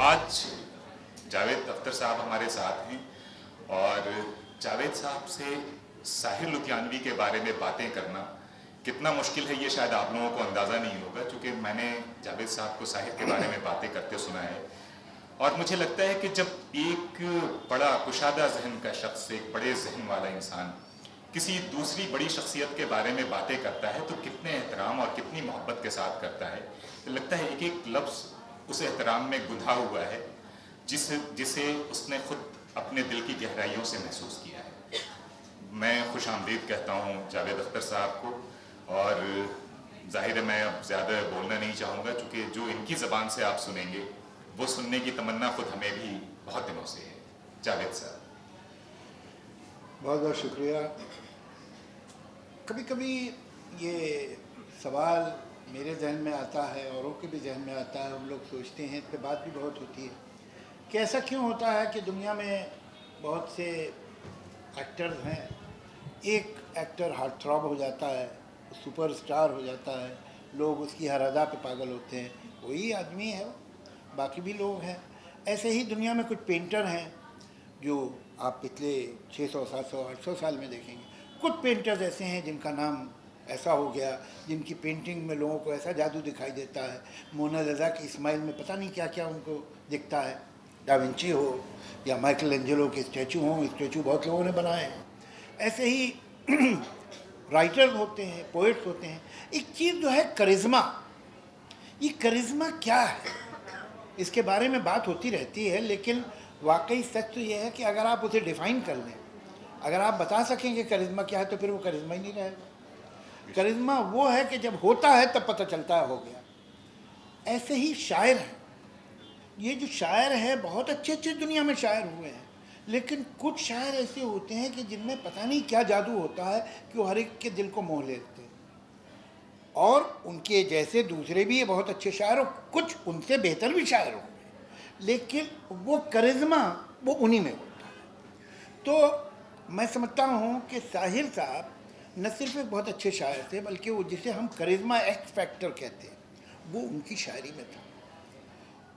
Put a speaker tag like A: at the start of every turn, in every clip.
A: आज जावेद अख्तर साहब हमारे साथ हैं और जावेद साहब से साहिर लुधियानवी के बारे में बातें करना कितना मुश्किल है ये शायद आप लोगों को अंदाज़ा नहीं होगा, क्योंकि मैंने जावेद साहब को साहिर के बारे में बातें करते सुना है। और मुझे लगता है कि जब एक बड़ा कुशादा जहन का शख्स, एक बड़े जहन वाला इंसान किसी दूसरी बड़ी शख्सियत के बारे में बातें करता है तो कितने एहतराम और कितनी मोहब्बत के साथ करता है। तो लगता है एक एक लफ्ज़ उस एहतराम में गुंधा हुआ है जिसे उसने खुद अपने दिल की गहराइयों से महसूस किया है। मैं खुश आमदीद कहता हूँ जावेद अख्तर साहब को, और जाहिर है मैं अब ज़्यादा बोलना नहीं चाहूँगा, क्योंकि जो इनकी ज़बान से आप सुनेंगे वो सुनने की तमन्ना खुद हमें भी बहुत दिनों से है। जावेद साहब,
B: बहुत बहुत शुक्रिया। कभी कभी ये सवाल मेरे जहन में आता है, औरों के भी जहन में आता है, हम लोग सोचते हैं, इस पर बात भी बहुत होती है कि ऐसा क्यों होता है कि दुनिया में बहुत से एक्टर्स हैं, एक एक्टर हार्ट थ्रॉब हो जाता है, सुपरस्टार हो जाता है, लोग उसकी हर अदा पे पागल होते हैं, वही आदमी है, बाकी भी लोग हैं। ऐसे ही दुनिया में कुछ पेंटर हैं जो आप पिछले 600, 700, 800 साल में देखेंगे। कुछ पेंटर्स ऐसे हैं जिनका नाम ऐसा हो गया, जिनकी पेंटिंग में लोगों को ऐसा जादू दिखाई देता है। मोना लिसा की स्माइल में पता नहीं क्या क्या उनको दिखता है। डा विंची हो या माइकल एंजेलो के स्टैचू हों, स्टैचू बहुत लोगों ने बनाए हैं। ऐसे ही राइटर्स होते हैं, पोइट्स होते हैं। एक चीज़ जो है करिश्मा, ये करिश्मा क्या है, इसके बारे में बात होती रहती है, लेकिन वाकई सच तो ये है कि अगर आप उसे डिफ़ाइन कर लें, अगर आप बता सकें कि करिश्मा क्या है, तो फिर वो करिश्मा ही नहीं रहेगा। करिश्मा वो है कि जब होता है तब पता चलता है हो गया। ऐसे ही शायर हैं, ये जो शायर हैं बहुत अच्छे अच्छे दुनिया में शायर हुए हैं, लेकिन कुछ शायर ऐसे होते हैं कि जिनमें पता नहीं क्या जादू होता है कि वो हर एक के दिल को मोह लेते हैं। और उनके जैसे दूसरे भी बहुत अच्छे शायर हो, कुछ उनसे बेहतर भी शायर होंगे, लेकिन वो करिश्मा वो उन्हीं में होता है। तो मैं समझता हूँ कि साहिर साहब न सिर्फ एक बहुत अच्छे शायर थे, बल्कि वो जिसे हम करिश्मा एक्स फैक्टर कहते हैं, वो उनकी शायरी में था।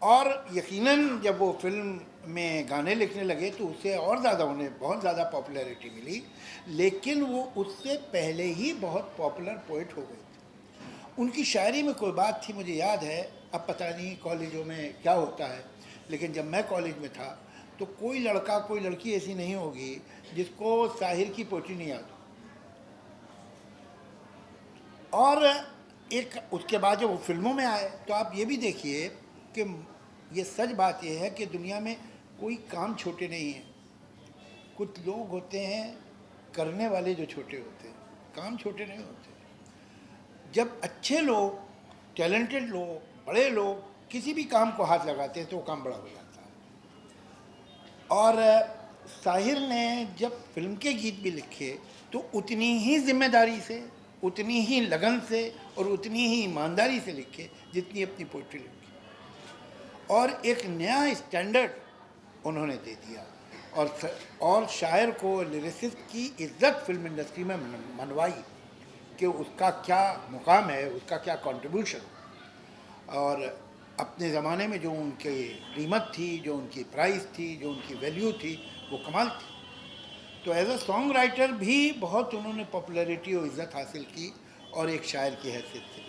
B: और यकीनन जब वो फिल्म में गाने लिखने लगे तो उससे और ज़्यादा उन्हें बहुत ज़्यादा पॉपुलैरिटी मिली, लेकिन वो उससे पहले ही बहुत पॉपुलर पोइट हो गए थे। उनकी शायरी में कोई बात थी, मुझे याद है, अब पता नहीं कॉलेजों में क्या होता है, लेकिन जब मैं कॉलेज में था तो कोई लड़का कोई लड़की ऐसी नहीं होगी जिसको साहिर की पोइट्री नहीं याद हो। और एक उसके बाद जब वो फिल्मों में आए तो आप ये भी देखिए कि ये सच बात यह है कि दुनिया में कोई काम छोटे नहीं हैं। कुछ लोग होते हैं करने वाले जो छोटे होते हैं, काम छोटे नहीं होते। जब अच्छे लोग, टैलेंटेड लोग, बड़े लोग किसी भी काम को हाथ लगाते हैं तो वो काम बड़ा हो जाता है। और साहिर ने जब फिल्म के गीत भी लिखे तो उतनी ही जिम्मेदारी से, उतनी ही लगन से और उतनी ही ईमानदारी से लिखे जितनी अपनी पोइट्री लिखी। और एक नया स्टैंडर्ड उन्होंने दे दिया और शायर को, लिरिसिस्ट की इज्जत फिल्म इंडस्ट्री में मनवाई कि उसका क्या मुकाम है, उसका क्या कंट्रीब्यूशन। और अपने ज़माने में जो उनकी कीमत थी, जो उनकी प्राइस थी, जो उनकी वैल्यू थी, वो कमाल थी। तो एज अ सॉन्ग राइटर भी बहुत उन्होंने पॉपुलैरिटी और इज़्ज़त हासिल की, और एक शायर की हैसियत से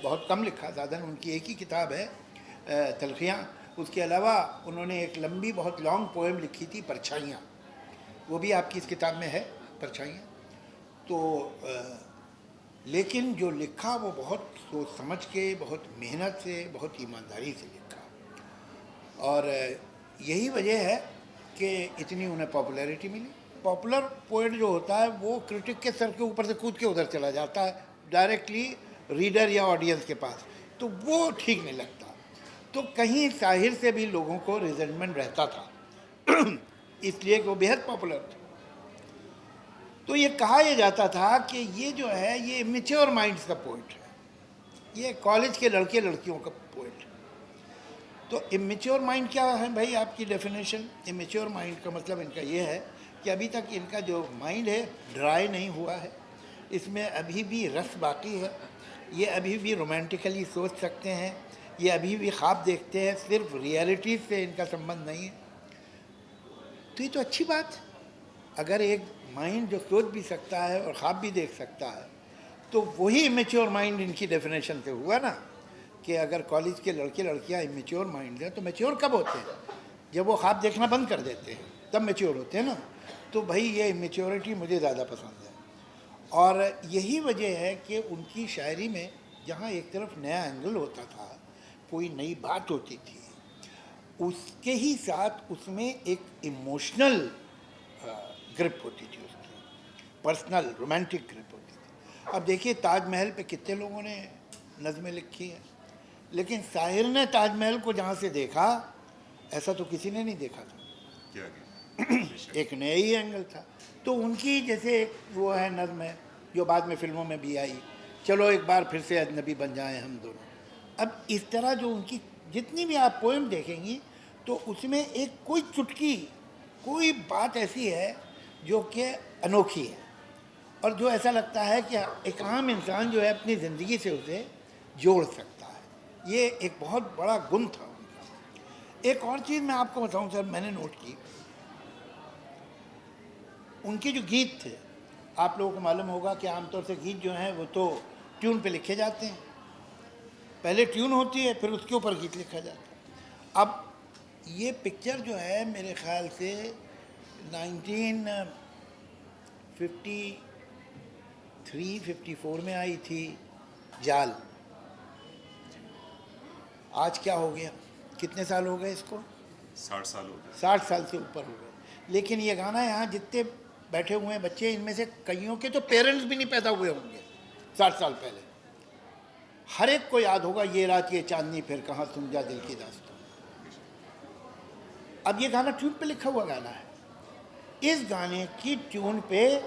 B: बहुत कम लिखा। ज़्यादा उनकी एक ही किताब है तलखियाँ, उसके अलावा उन्होंने एक लंबी बहुत लॉन्ग पोएम लिखी थी परछाइयाँ, वो भी आपकी इस किताब में है, परछाइयाँ। तो लेकिन जो लिखा वो बहुत सोच समझ के, बहुत मेहनत से, बहुत ईमानदारी से लिखा, और यही वजह है कि इतनी उन्हें पॉपुलैरिटी मिली। पॉपुलर पोएट जो होता है वो क्रिटिक के सर के ऊपर से कूद के उधर चला जाता है डायरेक्टली रीडर या ऑडियंस के पास, तो वो ठीक नहीं लगता। तो कहीं साहिर से भी लोगों को रिजेंटमेंट रहता था इसलिए कि वो बेहद पॉपुलर थे। तो ये कहा यह जाता था कि ये जो है ये इमेच्योर माइंड्स का पोइट है, ये कॉलेज के लड़के लड़कियों का पोइट है। तो इमेच्योर माइंड क्या है भाई, आपकी डेफिनेशन? इमेच्योर माइंड का मतलब इनका ये है कि अभी तक इनका जो माइंड है ड्राई नहीं हुआ है, इसमें अभी भी रस बाकी है, ये अभी भी रोमांटिकली सोच सकते हैं, ये अभी भी ख्वाब देखते हैं, सिर्फ रियलिटी से इनका संबंध नहीं है। तो ये तो अच्छी बात है। अगर एक माइंड जो सोच भी सकता है और ख्वाब भी देख सकता है, तो वही इमेच्योर माइंड इनकी डेफिनेशन से हुआ ना, कि अगर कॉलेज के लड़के लड़कियां इमेच्योर माइंड हैं तो मैच्योर कब होते हैं? जब वो ख्वाब देखना बंद कर देते हैं, तब मैच्योर होते हैं ना। तो भाई ये इमेच्योरिटी मुझे ज़्यादा पसंद है, और यही वजह है कि उनकी शायरी में जहाँ एक तरफ नया एंगल होता था, कोई नई बात होती थी, उसके ही साथ उसमें एक इमोशनल ग्रिप होती थी, उसकी पर्सनल रोमांटिक ग्रिप होती थी। अब देखिए ताजमहल पे कितने लोगों ने नज़में लिखी हैं, लेकिन साहिर ने ताजमहल को जहाँ से देखा, ऐसा तो किसी ने नहीं देखा था।
A: क्या क्या
B: एक नया ही एंगल था। तो उनकी जैसे वो है नज़्म है जो बाद में फिल्मों में भी आई, चलो एक बार फिर से अजनबी बन जाएं हम दोनों। अब इस तरह जो उनकी जितनी भी आप पोएम देखेंगी, तो उसमें एक कोई चुटकी, कोई बात ऐसी है जो कि अनोखी है, और जो ऐसा लगता है कि एक आम इंसान जो है अपनी ज़िंदगी से उसे जोड़ सकता है। ये एक बहुत बड़ा गुण था उनका। एक और चीज़ मैं आपको बताऊं सर, मैंने नोट की, उनके जो गीत थे, आप लोगों को मालूम होगा कि आमतौर से गीत जो हैं वो तो ट्यून पे लिखे जाते हैं, पहले ट्यून होती है फिर उसके ऊपर गीत लिखा जाता है। अब ये पिक्चर जो है मेरे ख्याल से 1953-54 में आई थी, जाल। आज क्या हो गया, कितने साल हो गए इसको?
A: 60 साल हो गए।
B: 60 साल से ऊपर हो गए। लेकिन ये गाना यहाँ जितने बैठे हुए हैं बच्चे, इनमें से कईयों के तो पेरेंट्स भी नहीं पैदा हुए होंगे 60 साल पहले। हर एक को याद होगा ये रात ये चांदनी फिर कहाँ सुन जा दिल की दास्तां। अब ये गाना ट्यून पे लिखा हुआ गाना है। इस गाने की ट्यून पे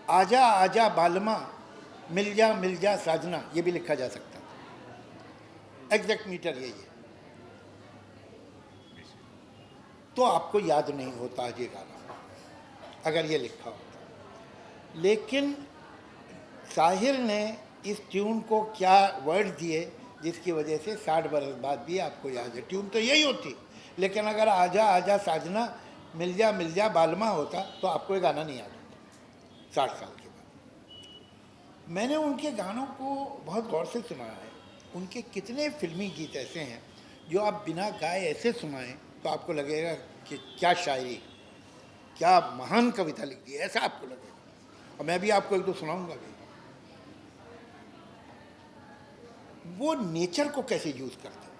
B: आजा आजा बालमा मिल जा साजना, ये भी लिखा जा सकता था। एग्जैक्ट मीटर यही है। तो आपको याद नहीं होता आज ये गाना अगर ये लिखा होता। लेकिन साहिर ने इस ट्यून को क्या वर्ड दिए जिसकी वजह से 60 बरस बाद भी आपको याद है। ट्यून तो यही होती, लेकिन अगर आजा आजा साजना मिल जा बालमा होता तो आपको ये गाना नहीं याद होता 60 साल के बाद। मैंने उनके गानों को बहुत गौर से सुना है। उनके कितने फिल्मी गीत ऐसे हैं जो आप बिना गाए ऐसे सुनाएं तो आपको लगेगा कि क्या शायरी, क्या महान कविता लिख दी, ऐसा आपको लगेगा। और मैं भी आपको एक दो सुनाऊंगा भी। वो नेचर को कैसे यूज़ करते थे।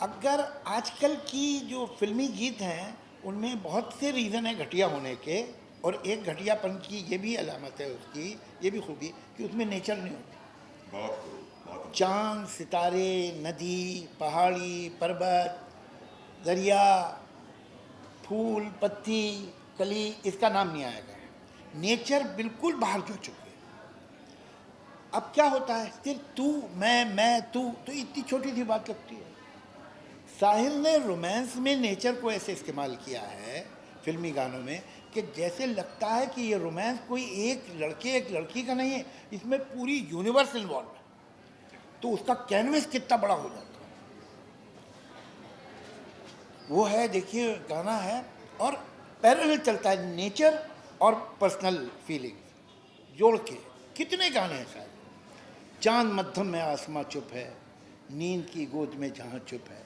B: अगर आजकल की जो फिल्मी गीत हैं उनमें बहुत से रीज़न है घटिया होने के, और एक घटियापन की ये भी अलामत है उसकी, ये भी खूबी कि उसमें नेचर नहीं होती।
A: बहुत
B: चांद, सितारे, नदी, पहाड़ी, पर्वत, दरिया, फूल, पत्ती, कली, इसका नाम नहीं आएगा। नेचर बिल्कुल बाहर जो चुके। अब क्या होता है, सिर्फ तू मैं तू, तो इतनी छोटी सी बात लगती है। साहिर ने रोमांस में नेचर को ऐसे इस्तेमाल किया है फिल्मी गानों में कि जैसे लगता है कि ये रोमांस कोई एक लड़के एक लड़की का नहीं है, इसमें पूरी यूनिवर्स इन्वॉल्व है। तो उसका कैनवस कितना बड़ा हो जाता है। वो है, देखिए गाना है और पैरेलल चलता है नेचर और पर्सनल फीलिंग जोड़ के। कितने गाने हैं शायद। चांद मध्यम में आसमां चुप है, नींद की गोद में जहाँ चुप है,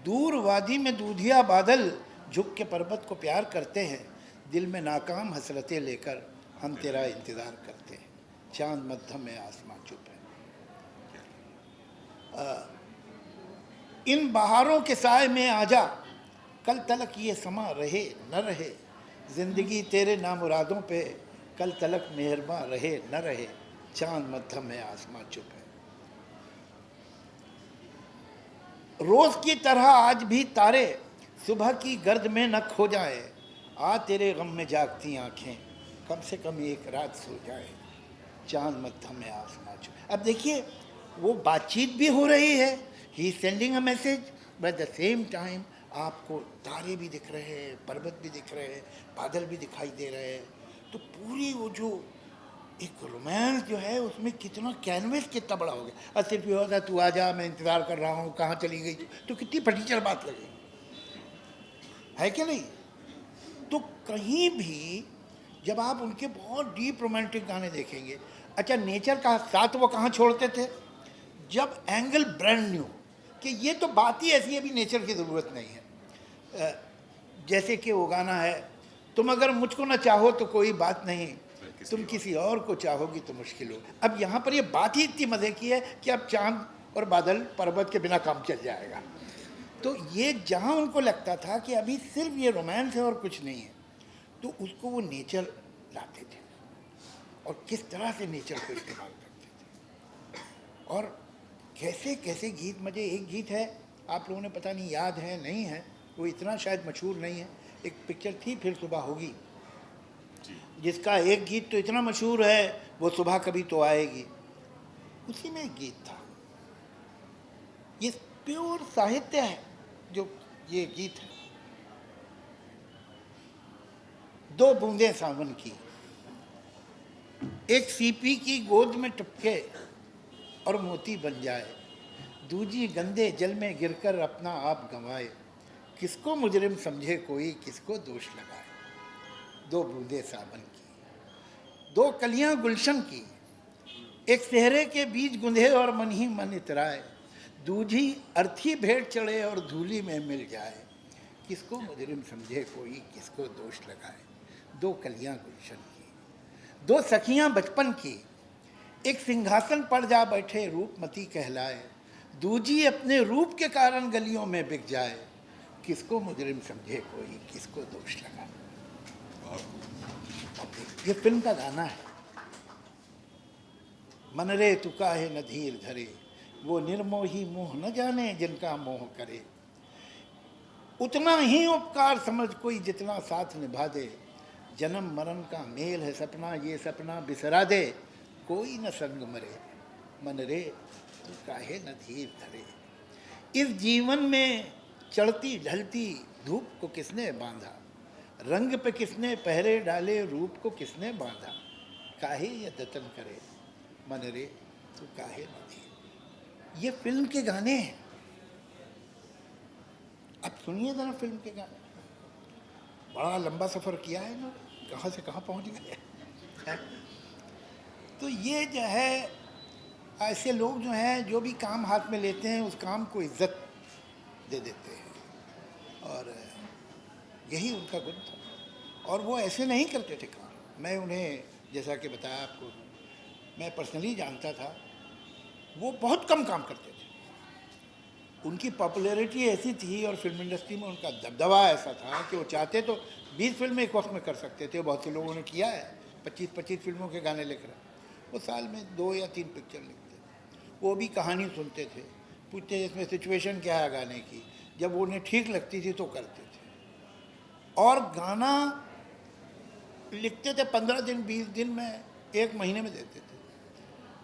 B: दूर वादी में दूधिया बादल झुक के पर्वत को प्यार करते हैं, दिल में नाकाम हसरतें लेकर हम तेरा इंतज़ार करते हैं, चांद मध्यम में आसमां चुप है। इन बहारों के साए में आजा, कल तलक ये समा रहे न रहे, ज़िंदगी तेरे नामुरादों पे कल तलक मेहरबां रहे न रहे, चांद मध्यम में आसमां चुप है। रोज की तरह आज भी तारे सुबह की गर्द में न खो जाए, आ तेरे गम में जागती आंखें कम से कम एक रात सो जाए, चांद मध्यम में आसमां चुप। अब देखिए वो बातचीत भी हो रही है, he sending a message, but the same time आपको तारे भी दिख रहे हैं, पर्वत भी दिख रहे हैं, बादल भी दिखाई दे रहे हैं। तो पूरी वो जो एक रोमांस जो है उसमें कितना कैनवस कितना बड़ा हो गया। और सिर्फ ये होता तू आ जा, मैं इंतज़ार कर रहा हूँ, कहाँ चली गई, तो कितनी फटीचर बात लगे, है कि नहीं? तो कहीं भी जब आप उनके बहुत डीप रोमांटिक गाने देखेंगे, अच्छा नेचर का साथ वो कहाँ छोड़ते थे, जब एंगल ब्रांड न्यू कि ये तो बात ही ऐसी है, अभी नेचर की ज़रूरत नहीं है। जैसे कि वो गाना है, तुम अगर मुझको ना चाहो तो कोई बात नहीं, तुम किसी और को चाहोगी तो मुश्किल हो। अब यहाँ पर ये बात ही इतनी मज़े की है कि अब चांद और बादल पर्वत के बिना काम चल जाएगा। तो ये जहाँ उनको लगता था कि अभी सिर्फ ये रोमांस है और कुछ नहीं है, तो उसको वो नेचर लाते थे और किस तरह से नेचर को इस्तेमाल करते थे और कैसे कैसे गीत। मुझे एक गीत है, आप लोगों ने पता नहीं याद है नहीं है, वो इतना शायद मशहूर नहीं है, एक पिक्चर थी फिर सुबह होगी, जिसका एक गीत तो इतना मशहूर है, वो सुबह कभी तो आएगी, उसी में एक गीत था। ये प्योर साहित्य है जो ये गीत है। दो बूंदें सावन की एक सीपी की गोद में टपके और मोती बन जाए, दूजी गंदे जल में गिरकर अपना आप गंवाए, किसको मुजरिम समझे कोई किसको दोष लगाए। दो बूंदे सावन की, दो कलियां गुलशन की, एक सेहरे के बीज गुंधे और मन ही मन इतराए, दूजी अर्थी भेंट चढ़े और धूली में मिल जाए, किसको मुजरिम समझे कोई किसको दोष लगाए। दो कलियां गुलशन की, दो सखियां बचपन की, एक सिंहासन पर जा बैठे रूपमती कहलाए, दूजी अपने रूप के कारण गलियों में बिक जाए, किसको मुजरिम समझे कोई किसको दोष लगाए। ये फिल्म का गाना है। मन रे तू काहे न धीर धरे, वो निर्मोही मोह न जाने जिनका मोह करे, उतना ही उपकार समझ कोई जितना साथ निभा दे, जन्म मरण का मेल है सपना ये सपना बिसरा दे, कोई न संग मरे, मन रे तू काहे न धीर धरे। इस जीवन में चढ़ती ढलती धूप को किसने बांधा, रंग पे किसने पहरे डाले रूप को किसने बांधा, काहे ये दतन करे, मन रे तू काहे न धीर। ये फिल्म के गाने हैं। अब सुनिए जरा फिल्म के गाने, बड़ा लंबा सफ़र किया है ना, कहाँ से कहाँ पहुँच गए। तो ये जो है ऐसे लोग जो हैं जो भी काम हाथ में लेते हैं उस काम को इज्जत दे देते हैं और यही उनका गुण था। और वो ऐसे नहीं करते थे काम। मैं उन्हें जैसा कि बताया आपको, मैं पर्सनली जानता था, वो बहुत कम काम करते थे। उनकी पॉपुलैरिटी ऐसी थी और फिल्म इंडस्ट्री में उनका दबदबा ऐसा था कि वो चाहते तो 20 फिल्में एक वक्त में कर सकते थे। बहुत से लोगों ने किया है, 25-25 फिल्मों के गाने लिख रहे। वो साल में 2 या 3 पिक्चर लिखते थे। वो भी कहानी सुनते थे, पूछते इसमें सिचुएशन क्या है गाने की, जब वो उन्हें ठीक लगती थी तो करते थे। और गाना लिखते थे 15 दिन 20 दिन में, 1 महीने में देते थे।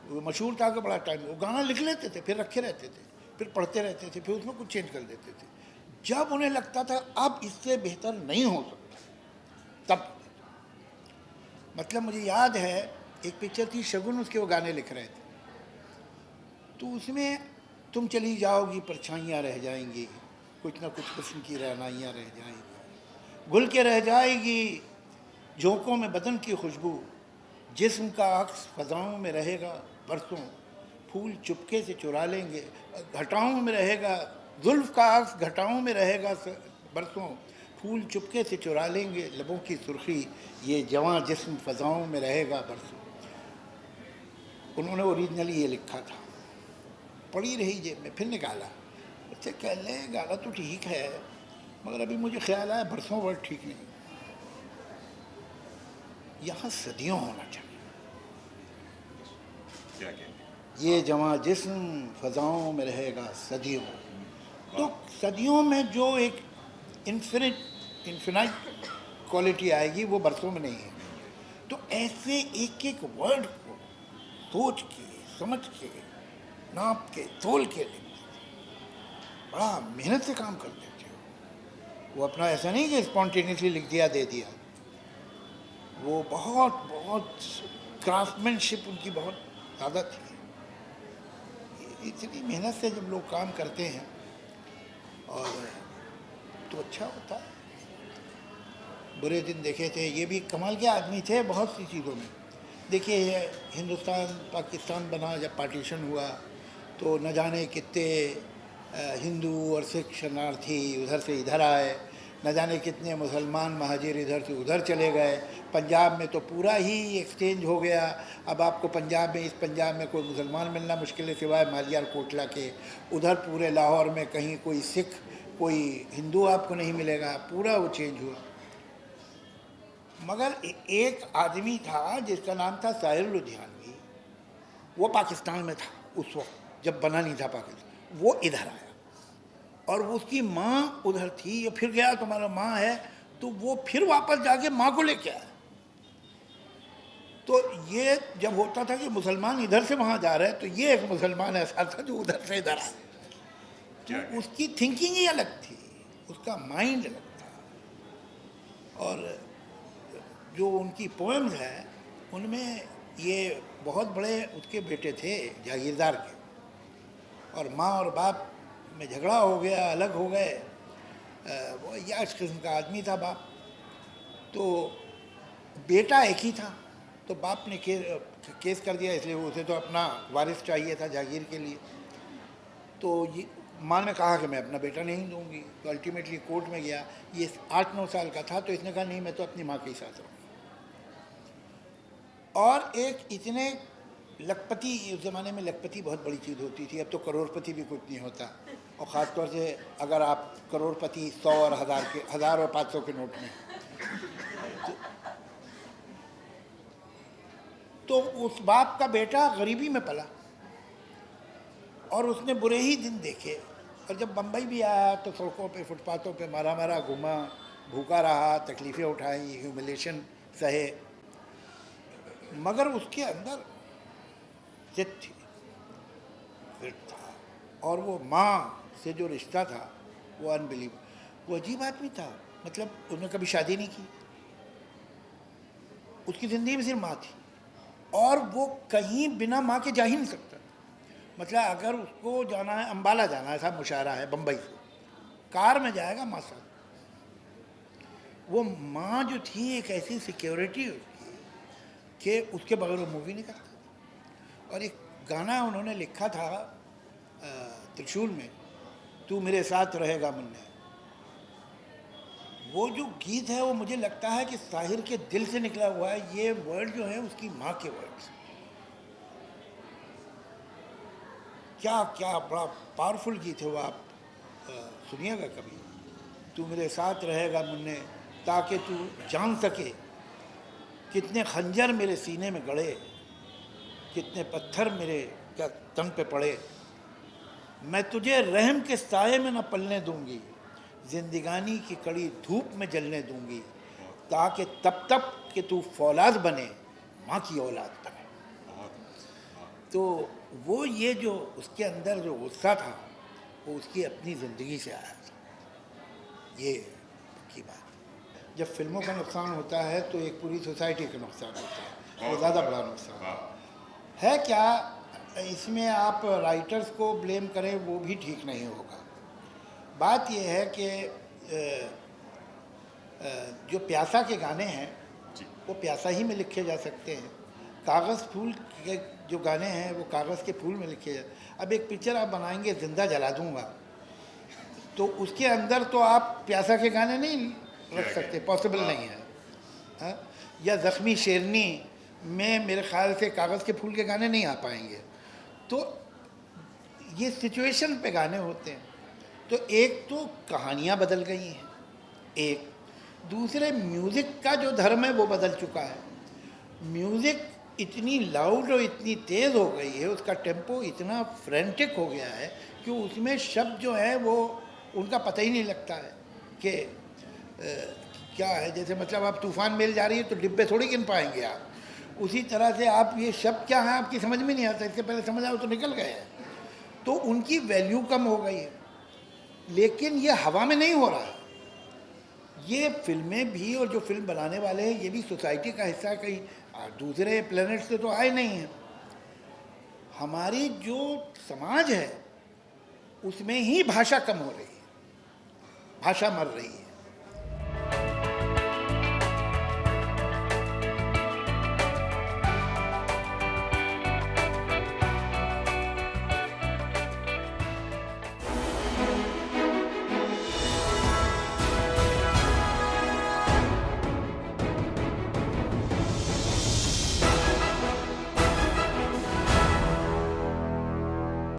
B: वो मशहूर था कि बड़ा टाइम, वो गाना लिख लेते थे, फिर रखे रहते थे, फिर पढ़ते रहते थे, फिर उसमें कुछ चेंज कर देते थे। जब उन्हें लगता था अब इससे बेहतर नहीं हो सकता, तब मतलब मुझे याद है एक पिक्चर थी शगुन, उसके वो गाने लिख रहे थे, तो उसमें तुम चली जाओगी परछाइयाँ रह जाएंगी, कुछ ना कुछ हुस्न की रहनाइयाँ रह जाएंगी, घुल के रह जाएगी झोंकों में बदन की खुशबू, जिस्म का अक्स फ़ज़ाओं में रहेगा बरसों, फूल चुपके से चुरा लेंगे घटाओं में रहेगा, जुल्फ़ का अक्स घटाओं में रहेगा बरसों, फूल चुपके से चुरा लेंगे लबों की सुर्खी, ये जवां जिस्म फ़ज़ाओं में रहेगा बरसों। उन्होंने ओरिजिनली ये लिखा था, पड़ी रही जेब में, फिर निकाला। उससे कह ले गाना तो ठीक है मगर अभी मुझे ख्याल आया बरसों वर्ड ठीक नहीं, यहाँ सदियों होना चाहिए।
A: क्या कहते हैं?
B: ये जवां जिस्म फ़ज़ाओं में रहेगा सदियों, तो सदियों में जो एक इन्फिनाइट क्वालिटी आएगी वो बरसों में नहीं है। तो ऐसे एक एक वर्ड को सोच के समझ के नाप के तोल के लिखते थे, बड़ा मेहनत से काम करते थे। वो अपना ऐसा नहीं कि स्पॉन्टेनियसली लिख दिया दे दिया, वो बहुत बहुत क्राफ्टमैनशिप उनकी बहुत ज़्यादा थी। इतनी मेहनत से जब लोग काम करते हैं और तो अच्छा होता है। बुरे दिन देखे थे, ये भी कमाल के आदमी थे बहुत सी चीज़ों में। देखिए ये हिंदुस्तान पाकिस्तान बना, जब पार्टीशन हुआ तो न जाने कितने हिंदू और सिख शरणार्थी उधर से इधर आए, न जाने कितने मुसलमान महाजिर इधर से उधर चले गए। पंजाब में तो पूरा ही एक्सचेंज हो गया। अब आपको पंजाब में, इस पंजाब में कोई मुसलमान मिलना मुश्किल है सिवाय मालियार कोटला के। उधर पूरे लाहौर में कहीं कोई सिख कोई हिंदू आपको नहीं मिलेगा, पूरा वो चेंज हुआ। मगर एक आदमी था जिसका नाम था साहिर लुधियानवी, वो पाकिस्तान में था उस वक्त जब बना नहीं था पाकिस्तान। वो इधर आया और उसकी माँ उधर थी। ये फिर गया, तुम्हारा माँ है, तो वो फिर वापस जाके माँ को लेके आया। तो ये जब होता था कि मुसलमान इधर से वहाँ जा रहे हैं, तो ये एक मुसलमान ऐसा था जो उधर से इधर आया। तो उसकी थिंकिंग ही अलग थी, उसका माइंड अलग था। और जो उनकी पोएम्स हैं उनमें ये बहुत बड़े उसके बेटे थे जागीरदार के, और माँ और बाप में झगड़ा हो गया, अलग हो गए। वो याश किस्म का आदमी था बाप। तो बेटा एक ही था, तो बाप ने केस कर दिया, इसलिए उसे तो अपना वारिस चाहिए था जागीर के लिए। तो ये माँ ने कहा कि मैं अपना बेटा नहीं दूंगी। तो अल्टीमेटली कोर्ट में गया। ये 8-9 साल का था, तो इसने कहा नहीं, मैं तो अपनी माँ के ही साथ रहूँगा। और एक इतने लखपति, उस ज़माने में लखपति बहुत बड़ी चीज़ होती थी, अब तो करोड़पति भी कुछ नहीं होता। और ख़ास तौर से अगर आप करोड़पति 100 और 1000 के, 1000 और 500 के नोट में, तो उस बाप का बेटा गरीबी में पला और उसने बुरे ही दिन देखे। और जब बम्बई भी आया तो सड़कों पे, फुटपाथों पे मारा मारा घूमा, भूखा रहा, तकलीफ़ें उठाई, ह्यूमिलेशन सहे, मगर उसके अंदर जिद थी, फिर था। और वो माँ से जो रिश्ता था वो अनबिलीव, वो अजीब आदमी था। मतलब उसने कभी शादी नहीं की, उसकी ज़िंदगी में सिर्फ माँ थी, और वो कहीं बिना माँ के जा ही नहीं सकता। मतलब अगर उसको जाना है, अम्बाला जाना है, साहब मुशायरा है बम्बई से, कार में जाएगा माँ साथ। वो माँ जो थी एक ऐसी सिक्योरिटी उसकी कि उसके बगैर वो मूवी नहीं करता। और एक गाना उन्होंने लिखा था त्रिशूल में, तू मेरे साथ रहेगा मुन्ने। वो जो गीत है वो मुझे लगता है कि साहिर के दिल से निकला हुआ है। ये वर्ड जो है उसकी माँ के वर्ड्स, क्या क्या बड़ा पावरफुल गीत है वो। आप सुनिएगा कभी। तू मेरे साथ रहेगा मुन्ने ताकि तू जान सके कितने खंजर मेरे सीने में गड़े, कितने पत्थर मेरे क्या तन पे पड़े। मैं तुझे रहम के साए में न पलने दूंगी, जिंदगानी की कड़ी धूप में जलने दूंगी, ताकि तब तक कि तू फौलाद बने, माँ की औलाद बने। तो वो ये जो उसके अंदर जो गुस्सा था वो उसकी अपनी ज़िंदगी से आया था। ये की बात। जब फिल्मों का नुकसान होता है तो एक पूरी सोसाइटी का नुकसान होता है, वो ज़्यादा बड़ा नुकसान है। क्या इसमें आप राइटर्स को ब्लेम करें वो भी ठीक नहीं होगा। बात यह है कि जो प्यासा के गाने हैं वो प्यासा ही में लिखे जा सकते हैं। कागज़ फूल के जो गाने हैं वो कागज़ के फूल में लिखे जाए। अब एक पिक्चर आप बनाएंगे ज़िंदा जला दूंगा, तो उसके अंदर तो आप प्यासा के गाने नहीं रख सकते, पॉसिबल नहीं है। हाँ? या ज़ख्मी शेरनी में मेरे ख़्याल से कागज़ के फूल के गाने नहीं आ पाएंगे। तो ये सिचुएशन पे गाने होते हैं। तो एक तो कहानियाँ बदल गई हैं, एक दूसरे म्यूज़िक का जो धर्म है वो बदल चुका है। म्यूज़िक इतनी लाउड और इतनी तेज़ हो गई है, उसका टेम्पो इतना फ्रेंटिक हो गया है कि उसमें शब्द जो है वो उनका पता ही नहीं लगता है कि क्या है। जैसे मतलब आप तूफ़ान मेल जा रही है तो डिब्बे थोड़ी गिन पाएंगे आप, उसी तरह से आप ये शब्द क्या है आपकी समझ में नहीं आता, इससे पहले समझ आओ तो निकल गए हैं। तो उनकी वैल्यू कम हो गई है। लेकिन ये हवा में नहीं हो रहा है, ये फिल्में भी और जो फिल्म बनाने वाले हैं ये भी सोसाइटी का हिस्सा, कहीं दूसरे प्लेनेट से तो आए नहीं हैं। हमारी जो समाज है उसमें ही भाषा कम हो रही है, भाषा मर रही है।